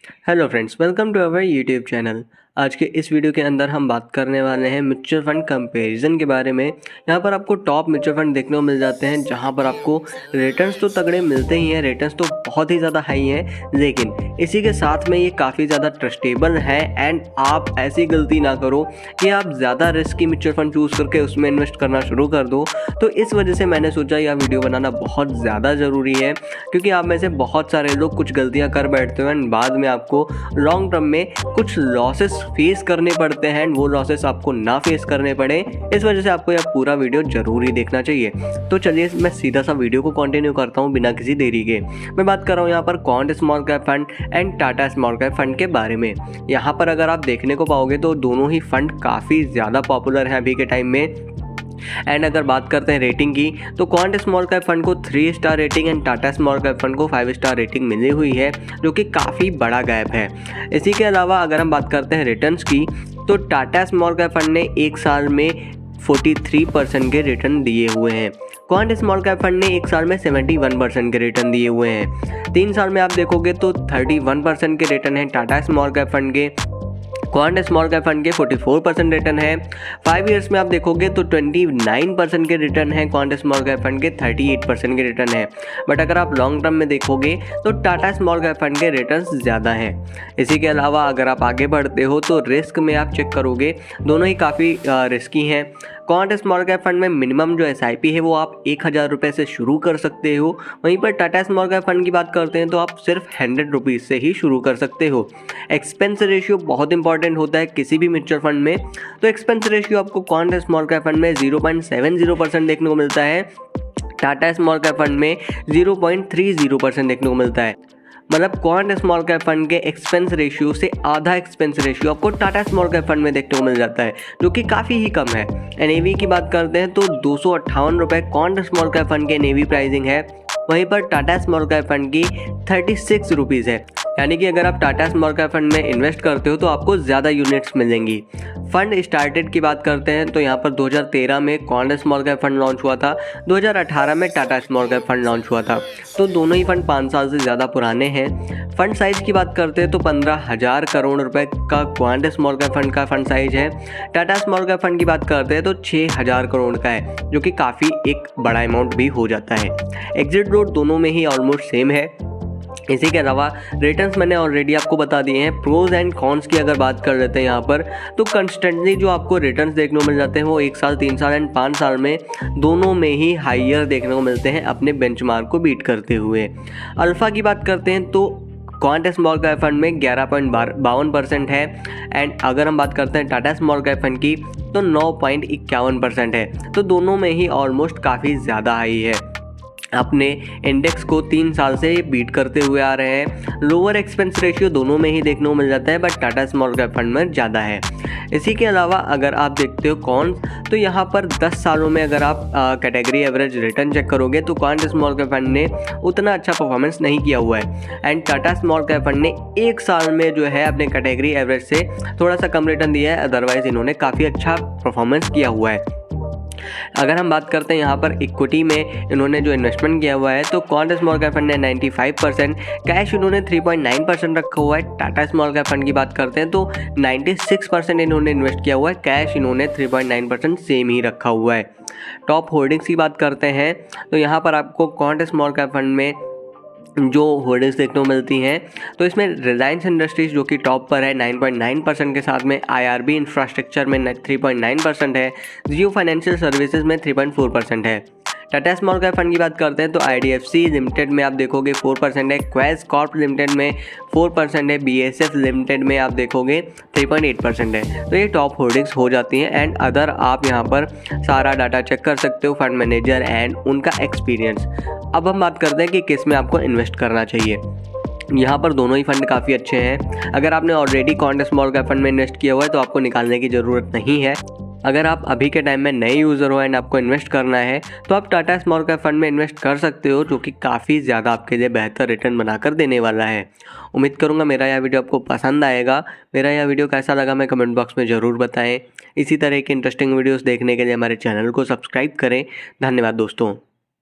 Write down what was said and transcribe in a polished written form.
Hello friends, welcome to our YouTube channel. आज के इस वीडियो के अंदर हम बात करने वाले हैं म्यूचुअल फंड कंपैरिजन के बारे में। यहाँ पर आपको टॉप म्यूचुअल फंड देखने को मिल जाते हैं जहाँ पर आपको रिटर्न्स तो तगड़े मिलते ही हैं, रिटर्न्स तो बहुत ही ज़्यादा हाई हैं, लेकिन इसी के साथ में ये काफ़ी ज़्यादा ट्रस्टेबल है। एंड आप ऐसी गलती ना करो कि आप ज़्यादा रिस्की म्यूचुअल फंड चूज़ करके उसमें इन्वेस्ट करना शुरू कर दो। तो इस वजह से मैंने सोचा यह वीडियो बनाना बहुत ज़्यादा ज़रूरी है, क्योंकि आप में से बहुत सारे लोग कुछ गलतियाँ कर बैठते हो एंड बाद में आपको लॉन्ग टर्म में कुछ लॉसेस फेस करने पड़ते हैं। वो लॉसेस आपको ना फेस करने पड़े, इस वजह से आपको यह पूरा वीडियो जरूर ही देखना चाहिए। तो चलिए मैं सीधा सा वीडियो को कंटिन्यू करता हूँ बिना किसी देरी के। मैं बात कर रहा हूँ यहाँ पर quant small cap fund and Tata small cap fund के बारे में। यहाँ पर अगर आप देखने को पाओगे तो दोनों ही फंड काफ़ी ज़्यादा पॉपुलर हैं अभी के टाइम में। एंड अगर बात करते हैं रेटिंग की, तो क्वांट स्मॉल कैप फंड को 3 star rating and Tata small cap fund को 5 स्टार रेटिंग मिली हुई है, जो कि काफ़ी बड़ा गैप है। इसी के अलावा अगर हम बात करते हैं रिटर्न्स की, तो टाटा स्मॉल कैप फंड ने एक साल में 43% के रिटर्न दिए हुए हैं। क्वांट स्मॉल कैप फंड ने एक साल में 71% के रिटर्न दिए हुए हैं। 3 साल में आप देखोगे तो 31% के रिटर्न हैं टाटा स्मॉल कैप फंड के। क्वांट स्मॉल कैप फंड के 44% रिटर्न है। 5 ईयर्स में आप देखोगे तो 29% के रिटर्न है, क्वांट स्मॉल कैप फंड के 38% के रिटर्न है। बट अगर आप लॉन्ग टर्म में देखोगे तो टाटा स्मॉल कैप फंड के रिटर्न्स ज़्यादा हैं। इसी के अलावा अगर आप आगे बढ़ते हो तो रिस्क में आप चेक करोगे, दोनों ही काफ़ी रिस्की हैं। क्वांट स्मॉल कैप फंड में मिनिमम जो SIP है वो आप 1000 रुपये से शुरू कर सकते हो। वहीं पर टाटा स्मॉल कैप फंड की बात करते हैं तो आप सिर्फ 100 रुपीज़ से ही शुरू कर सकते हो। एक्सपेंस रेशियो बहुत इंपॉर्टेंट होता है किसी भी म्यूचुअल फंड में। तो एक्सपेंस रेशियो आपको क्वांट स्मॉल कैप फंड में 0.70% देखने को मिलता है, टाटा स्मॉल कैप फंड में 0.30% देखने को मिलता है। मतलब क्वांट स्मॉल कैप फंड के एक्सपेंस रेशियो से आधा एक्सपेंस रेशियो आपको टाटा स्मॉल कैप फंड में देखने को मिल जाता है, जो कि काफ़ी ही कम है। NAV की बात करते हैं तो 258 रुपये क्वांट स्मॉल कैप फंड के NAV प्राइसिंग है, वहीं पर टाटा स्मॉल कैप फंड की 36 रुपीज़ है। यानी कि अगर आप टाटा स्मॉल कैप फंड में इन्वेस्ट करते हो तो आपको ज़्यादा यूनिट्स मिलेंगी। फंड स्टार्टेड की बात करते हैं तो यहाँ पर 2013 में quant small cap fund launch हुआ था, 2018 में Tata small cap fund launch हुआ था। तो दोनों ही फंड 5 साल से ज़्यादा पुराने हैं। फंड साइज़ की बात करते हैं तो 15,000 करोड़ रुपए का क्वांट स्मॉल कैप फंड का फंड साइज है। टाटा स्मॉल कैप फंड की बात करते हैं तो 6,000 करोड़ का है, जो कि काफ़ी एक बड़ा अमाउंट भी हो जाता है। एग्जिट रेट दोनों में ही ऑलमोस्ट सेम है। इसी के अलावा रिटर्न्स मैंने ऑलरेडी आपको बता दिए हैं। प्रोज एंड कॉन्स की अगर बात कर लेते हैं यहाँ पर, तो कंस्टेंटली जो आपको रिटर्न्स देखने को मिल जाते हैं वो 1 साल, 3 साल एंड 5 साल में दोनों में ही हाइयर देखने को मिलते हैं अपने बेंचमार्क को बीट करते हुए। अल्फ़ा की बात करते हैं तो क्वांट स्मॉल कैप फंड में 11.52% है एंड अगर हम बात करते हैं टाटा स्मॉल कैप फंड की तो 9.51% है। तो दोनों में ही ऑलमोस्ट काफ़ी ज़्यादा हाई है, अपने इंडेक्स को 3 साल से बीट करते हुए आ रहे हैं। लोअर एक्सपेंस रेशियो दोनों में ही देखने को मिल जाता है, but Tata small cap fund में ज़्यादा है। इसी के अलावा अगर आप देखते हो कौन, तो यहाँ पर 10 सालों में अगर आप कैटेगरी एवरेज रिटर्न चेक करोगे तो क्वांट स्मॉल कैप फंड ने उतना अच्छा परफॉर्मेंस नहीं किया हुआ है and Tata small cap fund ने 1 साल में जो है अपने कैटेगरी एवरेज से थोड़ा सा कम रिटर्न दिया है, अदरवाइज इन्होंने काफ़ी अच्छा परफॉर्मेंस किया हुआ है। अगर हम बात करते हैं यहाँ पर इक्विटी में इन्होंने जो इन्वेस्टमेंट किया हुआ है, तो क्वांट स्मॉल कैप फंड ने 95%, कैश इन्होंने 3.9% रखा हुआ है। टाटा स्मॉल कैप फंड की बात करते हैं तो 96% इन्होंने इन्वेस्ट किया हुआ है, कैश इन्होंने 3.9% सेम ही रखा हुआ है। टॉप होल्डिंग्स की बात करते हैं तो यहाँ पर आपको क्वांट स्मॉल कैप फंड में जो होल्डिंग्स देखने को मिलती हैं, तो इसमें रिलायंस इंडस्ट्रीज जो कि टॉप पर है 9.9% के साथ में, IRB इंफ्रास्ट्रक्चर में 3.9% है, जियो फाइनेंशियल सर्विसेज में 3.4% है। टाटा स्मॉल कैप फंड की बात करते हैं तो IDFC लिमिटेड में आप देखोगे 4% है, क्वेस कॉर्प लिमिटेड में 4% है, BSF लिमिटेड में आप देखोगे 3.8% है। तो ये टॉप होल्डिंग्स हो जाती हैं एंड अदर आप यहाँ पर सारा डाटा चेक कर सकते हो, फंड मैनेजर एंड उनका एक्सपीरियंस। अब हम बात करते हैं कि किस में आपको इन्वेस्ट करना चाहिए। यहाँ पर दोनों ही फंड काफ़ी अच्छे हैं। अगर आपने already quant small cap fund में इन्वेस्ट किया हुआ है तो आपको निकालने की ज़रूरत नहीं है। अगर आप अभी के टाइम में नए यूज़र हो एंड आपको इन्वेस्ट करना है तो आप टाटा स्मॉल कैप फंड में इन्वेस्ट कर सकते हो, जो कि काफ़ी ज़्यादा आपके लिए बेहतर रिटर्न बनाकर देने वाला है। उम्मीद करूँगा मेरा यह वीडियो आपको पसंद आएगा। मेरा यह वीडियो कैसा लगा मैं कमेंट बॉक्स में ज़रूर बताएं। इसी तरह के इंटरेस्टिंग वीडियोस देखने के लिए हमारे चैनल को सब्सक्राइब करें। धन्यवाद दोस्तों।